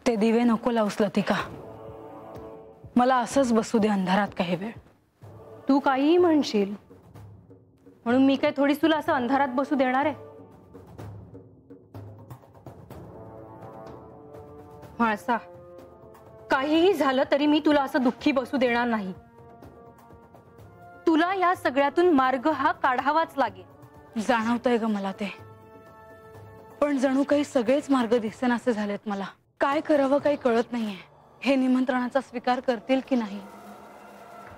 ते दिवे नको लावूस लतिका, मला असंच बसू दे अंधारात काही वेळ. तू काहीही म्हणशील म्हणून मी काय थोडी तुला असं अंधारात बसू देणार आहे? म्हाळसा, काहीही झालं तरी मी तुला असं दुःखी बसू देणार नाही. तुला या सगळ्यातून मार्ग हा काढावाच लागेल. जाणवतंय ग मला ते, पण जणू काही सगळेच मार्ग दिसेनासे झालेत मला. काय करावं काही कळत नाहीये. हे निमंत्रणाचा स्वीकार करतील की नाही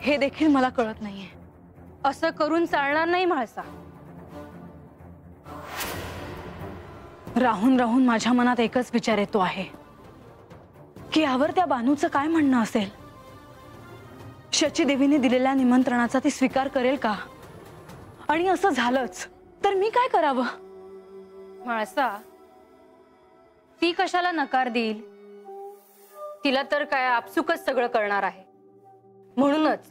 हे देखील मला कळत नाहीये. असं करून चालणार नाही म्हाळसा. राहून राहून माझ्या मनात एकच विचार येतो आहे की यावर त्या बानूचं काय म्हणणं असेल. शची देवीने दिलेल्या निमंत्रणाचा ती स्वीकार करेल का? आणि असं झालंच तर मी काय करावं? म्हाळसा, ती कशाला नकार देईल? तिला तर काय आपसुकच सगळं करणार आहे. म्हणूनच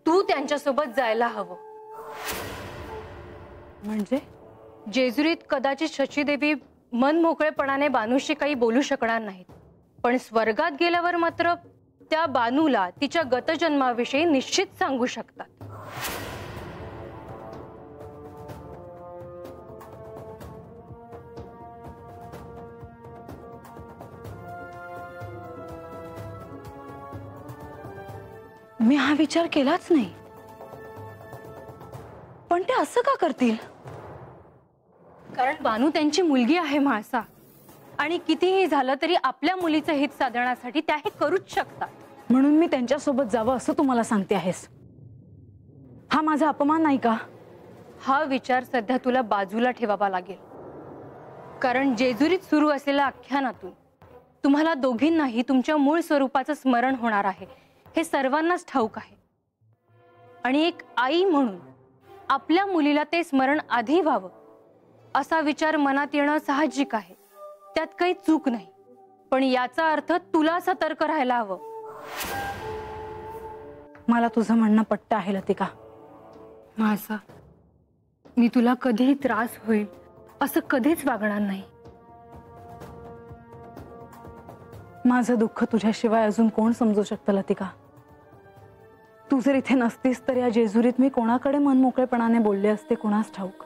तू त्यांच्यासोबत जायला हवं. म्हणजे जेजुरीत कदाचित शची देवी मन मोकळेपणाने बानूशी काही बोलू शकणार नाहीत, पण स्वर्गात गेल्यावर मात्र त्या बानूला तिच्या गतजन्माविषयी निश्चित सांगू शकतात. मी हा विचार केलाच नाही, पण ते असं का करतील? कारण बानू त्यांची मुलगी आहे म्हाळसा, आणि कितीही झालं तरी आपल्या मुलीचं हित साधण्यासाठी त्या हे करूच शकतात. म्हणून मी त्यांच्यासोबत जावं असं तू मला सांगते आहेस? हा माझा अपमान नाही का? हा विचार सध्या तुला बाजूला ठेवावा लागेल, कारण जेजुरीत सुरू असलेल्या आख्यानातून तुम्हाला दोघींनाही तुमच्या मूळ स्वरूपाचं स्मरण होणार आहे हे सर्वांनाच ठाऊक आहे. आणि एक आई म्हणून आपल्या मुलीला ते स्मरण आधी व्हावं असा विचार मनात येणं साहजिक आहे, त्यात काही चूक नाही. पण याचा अर्थ तुला सतर्क राहायला हवं. मला तुझं म्हणणं पटतं आहे लतिका. म्हाळसा, मी तुला कधीही त्रास होईल असं कधीच वागणार नाही. माझं दुःख तुझ्याशिवाय अजून कोण समजू शकतं लतिका? तू जर इथे नसतीस तर या जेजुरीत मी कोणाकडे मनमोकळेपणाने बोलले असते कोणास ठाऊक.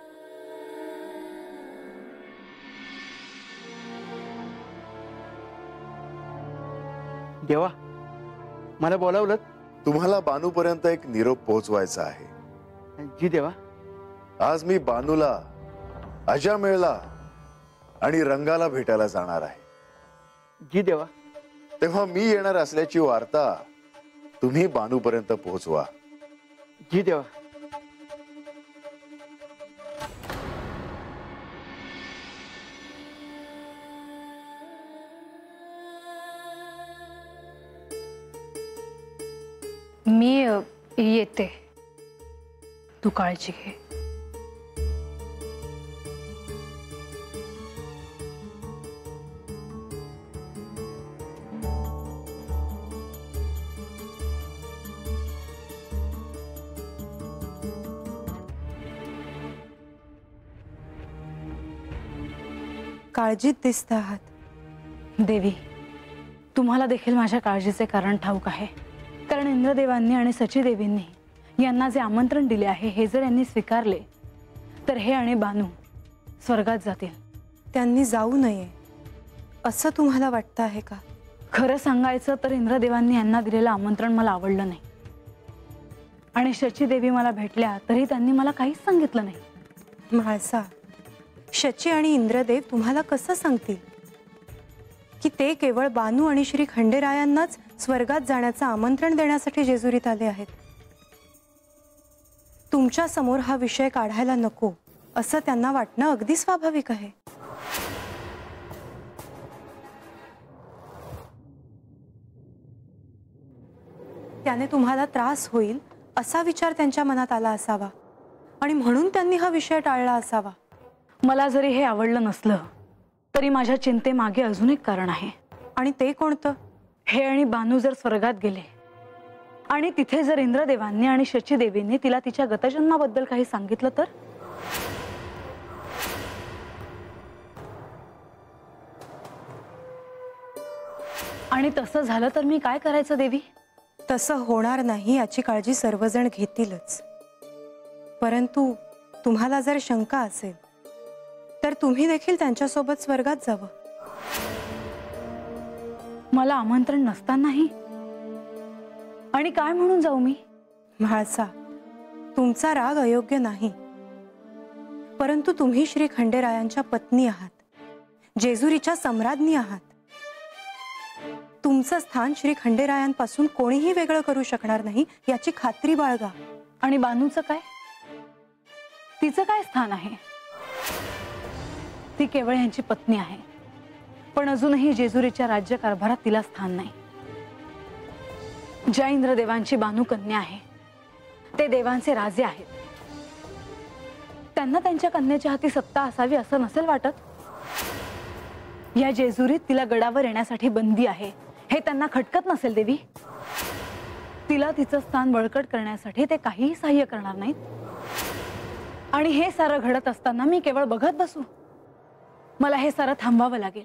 देवा, मला बोलावलं? तुम्हाला बानूपर्यंत एक निरोप पोहोचवायचा आहे. जी देवा. आज मी बानूला, अजामेळला आणि रंगाला भेटायला जाणार आहे. जी देवा. तेव्हा मी येणार असल्याची वार्ता तुम्ही बानूपर्यंत पोहोचवा. जी देवा. मी येते, तू काळजी घे. काळजीत दिसत आहात. देवी, तुम्हाला देखील माझ्या काळजीचे कारण ठाऊक आहे. कारण इंद्रदेवांनी आणि सचीदेवींनी यांना जे आमंत्रण दिले आहे हे जर यांनी स्वीकारले तर हे आणि बानू स्वर्गात जातील. त्यांनी जाऊ नये असं तुम्हाला वाटतं आहे का? खरं सांगायचं तर इंद्रदेवांनी यांना दिलेलं आमंत्रण मला आवडलं नाही, आणि शचीदेवी मला भेटल्या तरी त्यांनी मला काहीच सांगितलं नाही. म्हाळसा, शची आणि इंद्रदेव तुम्हाला कसं सांगतील की ते केवळ बानू आणि श्री खंडेरायांनाच स्वर्गात जाण्याचं आमंत्रण देण्यासाठी जेजुरीत आले आहेत? तुमच्या समोर हा विषय काढायला नको असं त्यांना वाटणं अगदी स्वाभाविक आहे. त्याने तुम्हाला त्रास होईल असा विचार त्यांच्या मनात आला असावा आणि म्हणून त्यांनी हा विषय टाळला असावा. मला जरी हे आवडलं नसलं तरी माझ्या चिंतेमागे अजून एक कारण आहे. आणि ते कोणतं? हे आणि बानू जर स्वर्गात गेले आणि तिथे जर इंद्रदेवांनी आणि शचीदेवींनी तिला तिच्या गतजन्माबद्दल काही सांगितलं तर? आणि तसं झालं तर मी काय करायचं देवी? तसं होणार नाही याची काळजी सर्वजण घेतीलच, परंतु तुम्हाला जर शंका असेल तर तुम्ही देखील त्यांच्यासोबत स्वर्गात जावं. मला आमंत्रण नसतानाही? आणि काय म्हणून जाऊ मी? म्हाळसा, तुमचा राग अयोग्य नाही, परंतु तुम्ही श्री खंडेरायांच्या पत्नी आहात, जेजुरीच्या सम्राज्ञी आहात. तुमचं स्थान श्री खंडेरायांपासून कोणीही वेगळं करू शकणार नाही याची खात्री बाळगा. आणि बानूचं काय? तिचं काय स्थान आहे? ती केवळ यांची पत्नी आहे, पण अजूनही जेजुरीच्या राज्यकारभारात तिला स्थान नाही. ज्या इंद्रदेवांची बानू कन्या आहे ते देवांचे राजे आहेत. त्यांना त्यांच्या कन्येच्या हाती सत्ता असावी असं नसेल वाटत? या जेजुरीत तिला गडावर येण्यासाठी बंदी आहे हे त्यांना खटकत नसेल देवी? तिला तिचं स्थान बळकट करण्यासाठी ते काहीही सहाय्य करणार नाहीत. आणि हे सारं घडत असताना मी केवळ बघत बसू? मला हे सारं थांबवावं लागेल.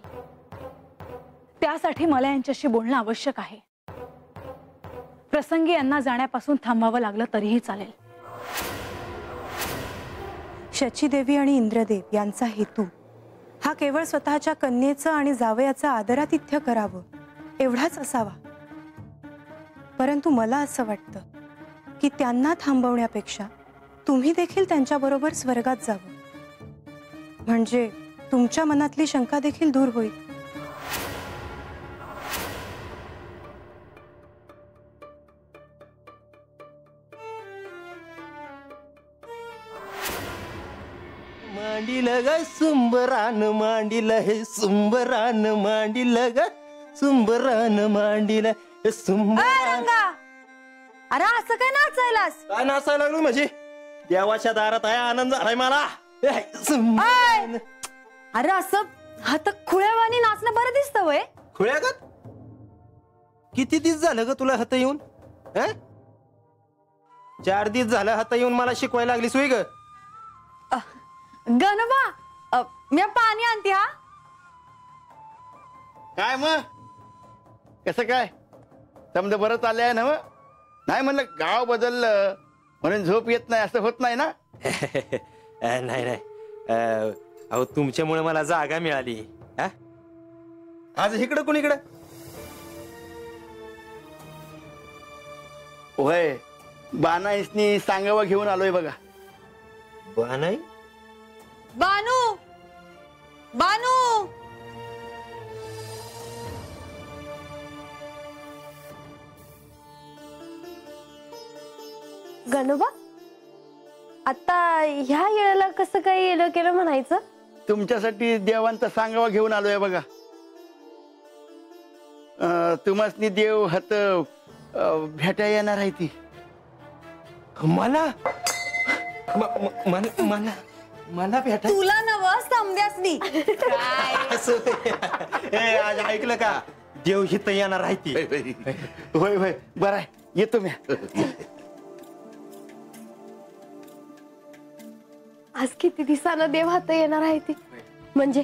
त्यासाठी मला यांच्याशी बोलणं आवश्यक आहे. प्रसंगी यांना जाण्यापासून थांबावं लागलं तरीही चालेल. शचीदेवी आणि इंद्रदेव यांचा हेतू हा केवळ स्वतःच्या कन्येचं आणि जावयाचं आदरातिथ्य करावं एवढाच असावा, परंतु मला असं वाटतं की त्यांना थांबवण्यापेक्षा तुम्ही देखील त्यांच्याबरोबर स्वर्गात जावं, म्हणजे तुमच्या मनातली शंका देखील दूर होईल. मांडील ग सुंबरान मांडील हे सुंबरान मांडील ग सुंबरान मांडील हे सुंबरान. अरे असं काय नाचायलास? काय नाचायला लागलो म्हणजे? देवाच्या दारात आहे आनंद झालाय मला. सुंबरान. अरे असं हात खुळ्यावानी नाचणं बरं दिसतं वय? खुळ्यागत? किती दिस झालं ग तुला हात येऊन? 4 दिवस झालं हात येऊन मला शिकवायला लागलीस होय ग? गणबा मी पाणी आणते. हा काय मग कसं काय समजा बरं चाललंय आहे ना? मग नाही म्हणलं गाव बदललं म्हणून झोप येत नाही असं होत नाही ना? नाही नाही अहो तुमच्यामुळे मला जागा मिळाली. आज इकडं कुणीकडं? होय बानाईसनी सांगावं घेऊन आलोय बघा. नाही बानू बानू गणोबा आता ह्या येळेला कसं काय येणं केलं म्हणायचं? तुमच्यासाठी देवांचा सांगावा घेऊन आलोय बघा. तुम्हासनी देव हात भेटा येणार आहे ती. मला मला मला भेटा तुला नव समद्यासनी आज ऐकलं का? देव हित येणार आहे ती. होय होय बरं आहे येतो मी. आज किती दिवसानं देव हात येणार आहे ती. म्हणजे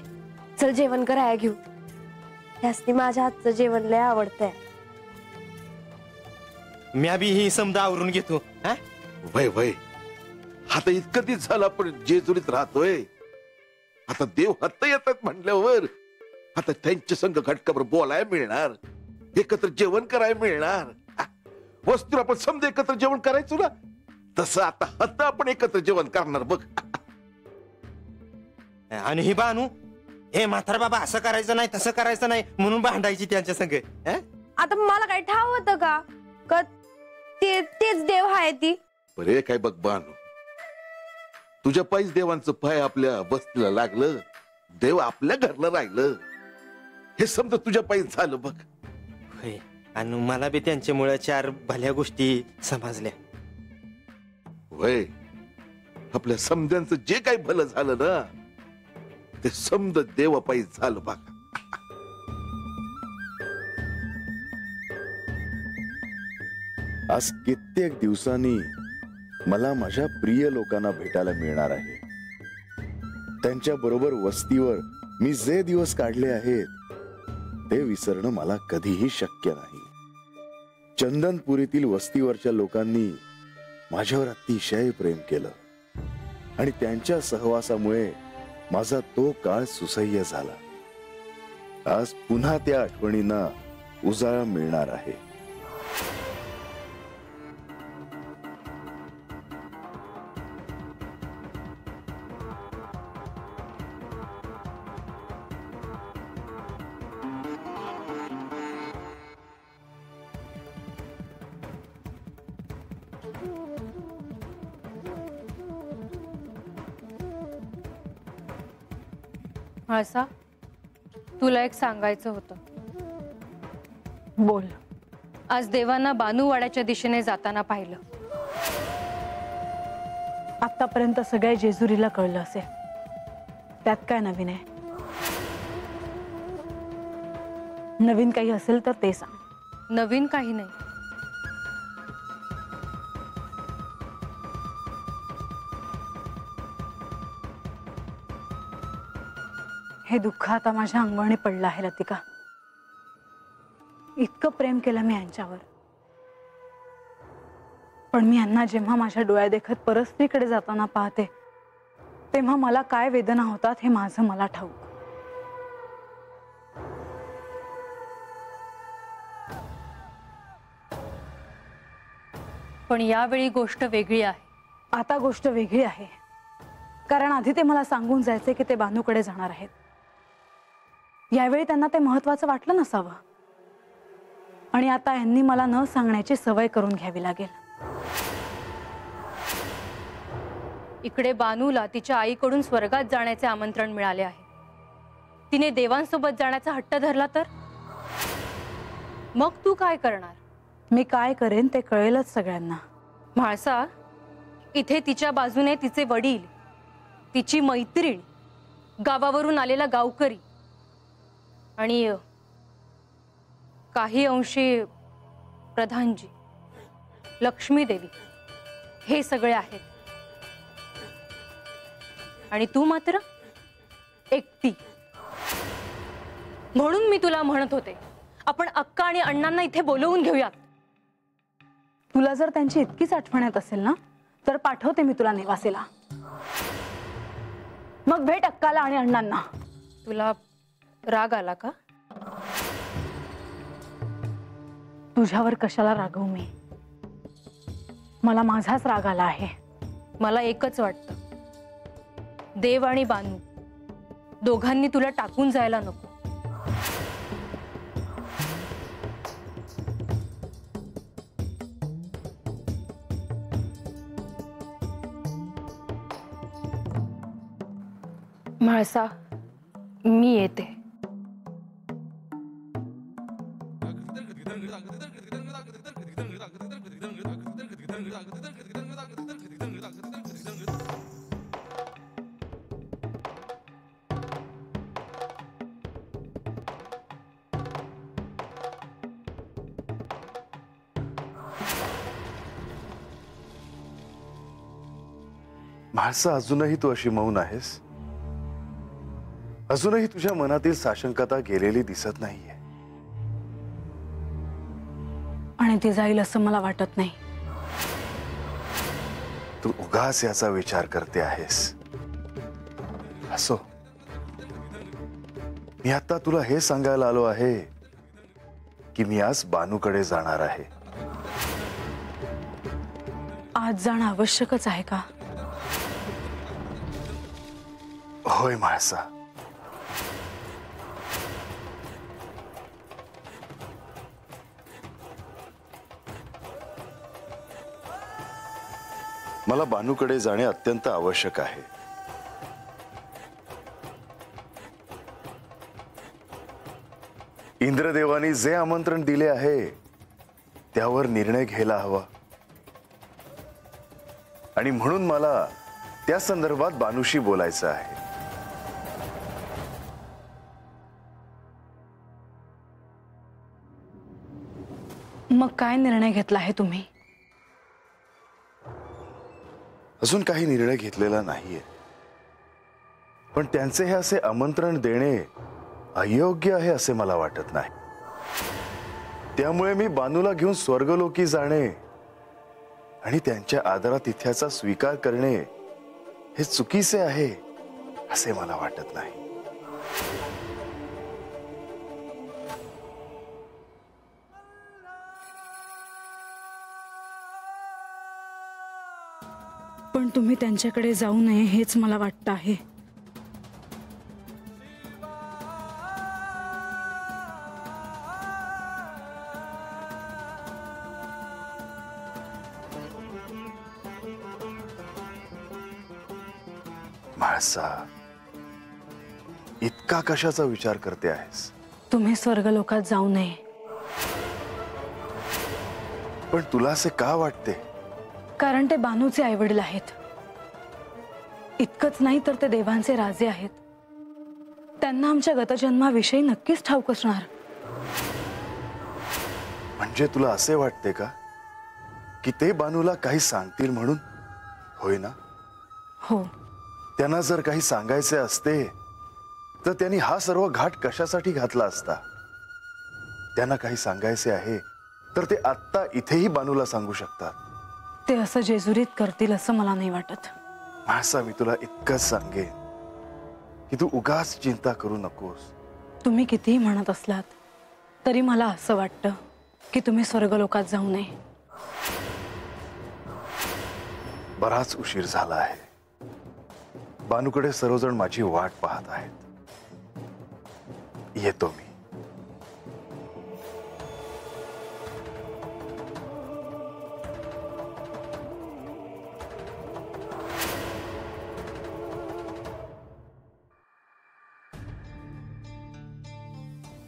चल जेवण करायला घेऊ. त्यासनी माझ्या हातचं जेवण लय आवडतंय. म्या बी ही समजा आवरून घेतो. वय वय आता इतकं दिवस झाला पण जेजुरीत राहतोय. आता देव हात येतात म्हणल्यावर आता त्यांच्या संग घटकाभर बोलायला मिळणार, एकत्र जेवण करायला मिळणार. वस्तू आपण समजा एकत्र जेवण करायचो ना, तसं आता हात आपण एकत्र जेवण करणार बघ. आणि ही बानू हे म्हातारा बाबा असं करायचं नाही तसं करायचं नाही म्हणून भांडायची त्यांच्या संग. आता मला काय ठाव होतं का तेच देव आहे ती? बरे काय बघ बानू, तुझ्या पायीच देवांचं पाय आपल्या बस्तीला लागलं, देव आपल्या घरला राहिलं. हे समजा तुझ्या पायीच झालं बघ. होय आणि मला बी त्यांच्यामुळे 4 भल्या गोष्टी समजल्या. वय आपल्या समद्यांचं जे काही भलं झालं ना ते समद देवापायी झालं बघ. आज कित्येक दिवसांनी मला माझ्या प्रिय लोकांना भेटायला मिळणार आहे. त्यांच्या बरोबर वस्तीवर मी जे दिवस काढले आहेत ते विसरणं मला कधीही शक्य नाही. चंदनपुरीतील वस्तीवरच्या लोकांनी माझ्यावर अतिशय प्रेम केलं आणि त्यांच्या सहवासामुळे माझा तो काळ सुसह्य झाला. आज पुन्हा त्या आठवणींना उजाळा मिळणार आहे. म्हाळसा, तुला एक सांगायचं होतं. बोल. आज देवांना बानूवाड्याच्या दिशेने जाताना पाहिलं. आतापर्यंत सगळ्या जेजुरीला कळलं असेल. त्यात काय नवीन आहे? नवीन काही असेल तर ते सांग. नवीन काही नाही. हे दुःख आता माझ्या अंगवणी पडलं आहे लतिका. इतकं प्रेम केलं मी यांच्यावर, पण मी यांना जेव्हा माझ्या डोळ्या देखत परस्त्रीकडे जाताना पाहते तेव्हा मला काय वेदना होतात हे माझं मला ठाऊक. पण यावेळी गोष्ट वेगळी आहे. आता गोष्ट वेगळी आहे, कारण आधी ते मला सांगून जायचे की ते बानूकडे जाणार आहेत. यावेळी त्यांना ते महत्वाचं वाटलं नसावं, आणि आता यांनी मला न सांगण्याची सवय करून घ्यावी लागेल. इकडे बानूला तिच्या आईकडून स्वर्गात जाण्याचे आमंत्रण मिळाले आहे. तिने देवांसोबत जाण्याचा हट्ट धरला तर मग तू काय करणार? मी काय करेन ते कळेलच सगळ्यांना. म्हाळसा, इथे तिच्या बाजूने तिचे वडील, तिची मैत्रीण, गावावरून आलेला गावकरी आणि काही अंशी प्रधानजी, लक्ष्मी देवी हे सगळे आहेत. आणि तू मात्र एकटी. म्हणून मी तुला म्हणत होते, आपण अक्का आणि अण्णांना इथे बोलवून घेऊयात. तुला जर त्यांची इतकीच आठवण येत असेल ना, तर पाठवते मी तुला नेवासेला. मग भेट अक्काला आणि अण्णांना. तुला राग आला का? तुझ्यावर कशाला रागवू मी? मला माझाच राग आला आहे. मला एकच वाटतं, देव आणि बानू दोघांनी तुला टाकून जायला नको. म्हाळसा, मी येते. म्हाळसा, अजूनही तू अशी मौन आहेस? अजूनही तुझ्या मनातील साशंकता गेलेली दिसत नाहीये. आणि ती जाईल असं मला वाटत नाही. तू उगाच याचा विचार करते आहेस. असो, मी आता तुला हे सांगायला आलो आहे की मी आज बानूकडे जाणार आहे. आज जाणं आवश्यकच आहे का? होय म्हाळसा. मला बानूकडे जाणे अत्यंत आवश्यक आहे. इंद्रदेवानी जे आमंत्रण दिले आहे त्यावर निर्णय घ्यायला हवा, आणि म्हणून मला त्या संदर्भात बानूशी बोलायचं आहे. मग काय निर्णय घेतला आहे तुम्ही? अजून काही निर्णय घेतलेला नाहीये, पण त्यांचे हे असे आमंत्रण देणे अयोग्य आहे असे मला वाटत नाही. त्यामुळे मी बानूला घेऊन स्वर्गलोकी जाणे आणि त्यांच्या आदरातिथ्याचा स्वीकार करणे हे चुकीचे आहे असे मला वाटत नाही. पण तुम्ही त्यांच्याकडे जाऊ नये हेच मला वाटतं आहे. म्हाळसा, इतका कशाचा विचार करते आहेस? तुम्ही स्वर्गलोकात जाऊ नये. पण तुला असे का वाटते? कारण ते बानूचे आईवडील आहेत. इतकंच नाही तर ते देवांचे राजे आहेत. त्यांना आमच्या गतजन्माविषयी नक्कीच ठाऊक असणार. म्हणजे तुला असे वाटते का की ते बानूला काही सांगतील म्हणून? होय ना? हो. त्यांना जर काही सांगायचे असते तर त्यांनी हा सर्व घाट कशासाठी घातला असता? त्यांना काही सांगायचे आहे तर ते आत्ता इथेही बानूला सांगू शकतात. ते असं जेजुरीत करतील असं मला नाही वाटत. मासा, मी तुला इतकंच सांगेन की तू उगाच चिंता करू नकोस. तुम्ही कितीही म्हणत असलात तरी मला असं वाटतं की तुम्ही स्वर्गलोकात जाऊ नये. बराच उशीर झाला आहे. बानूकडे सर्वजण माझी वाट पाहत आहेत. येतो मी.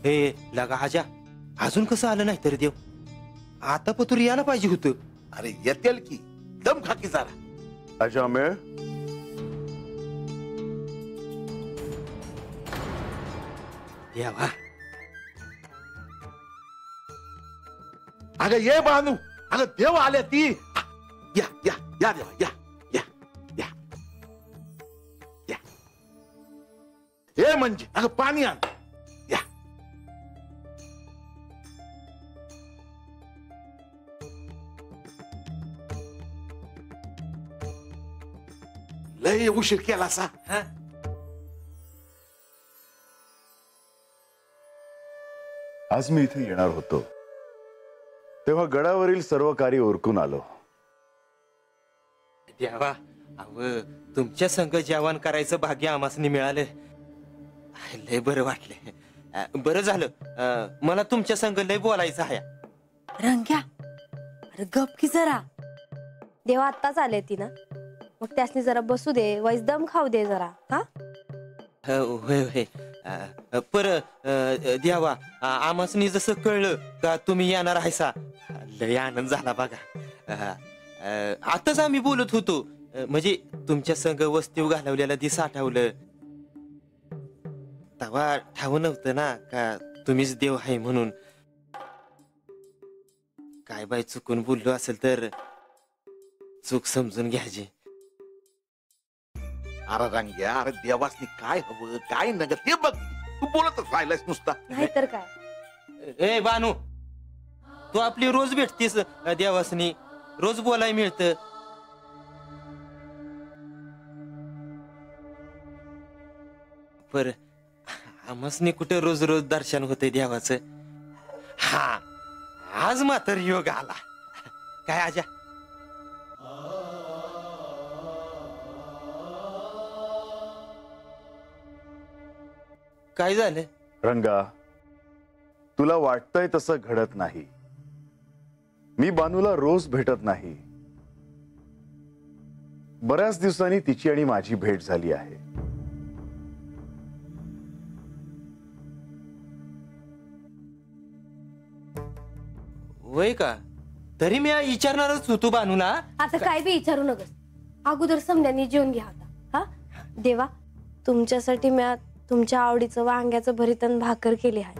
हे लगा आजा, अजून कसं आलं नाही तरी देव? आता पतूर यायला पाहिजे होतं. अरे येतील की, दम खा की जरा. अजामेळ, देवा, अगं ये बानू, अगं देव आल्या ती. या या या देवा, या या या या. हे म्हणजे अगं पाणी आण. या. लय उशीर केला सा. आज मी इथे येणार होतो तेव्हा गडावरील सर्व कार्य उरकून आलो. देवा, अव तुमच्या संग जेवण करायचं भाग्य आम्हासनी मिळालं. लय बरं वाटलं. बरं झालं, मला तुमच्या संग लय बोलायचं आहे. रंग्या, अरे गप की जरा. देवा आत्ताच आले ती ना, मग त्यासनी जरा बसू दे, वैस दम खाऊ दे जरा. हा होय होय. पर देवा, आम्हासनी जसं कळलं का तुम्ही येणार आहेसा, लय आनंद झाला बघा. आताच आम्ही बोलत होतो, म्हणजे तुमच्या संग वस्तीव घालवलेला दिस आठवलं. तवा ठाव नव्हतं ना का तुम्हीच देव आहे म्हणून. काय बाय चुकून बोललो असेल तर चूक समजून घ्यायची. अरे रंग्या, अरे देवासनी काय हवं काय नग ते बघ. तू बोलतच राहिलास नुसता. नाही तर काय. ए बानू, तू आपली रोज भेटतीस देवासनी, रोज बोलाय मिळतं. पर आम्हासनी कुठे रोज रोज दर्शन होतंय देवाचं. हा, आज मात्र योग आला. काय आजा? काय झालं? रंगा, तुला वाटतंय तसं घडत नाही. मी बानूला रोज भेटत नाही. बऱ्याच दिवसांनी तिची आणि माझी भेट झाली आहे. वय का? तरी मी विचारणारच होतो बानूला. आता काय बी विचारू नकस. अगोदर समद्यांनी जेवून घ्या आता. हा देवा, तुमच्यासाठी मी तुमच्या आवडीचं वांग्याचं भरीत आणि भाकर केली आहे.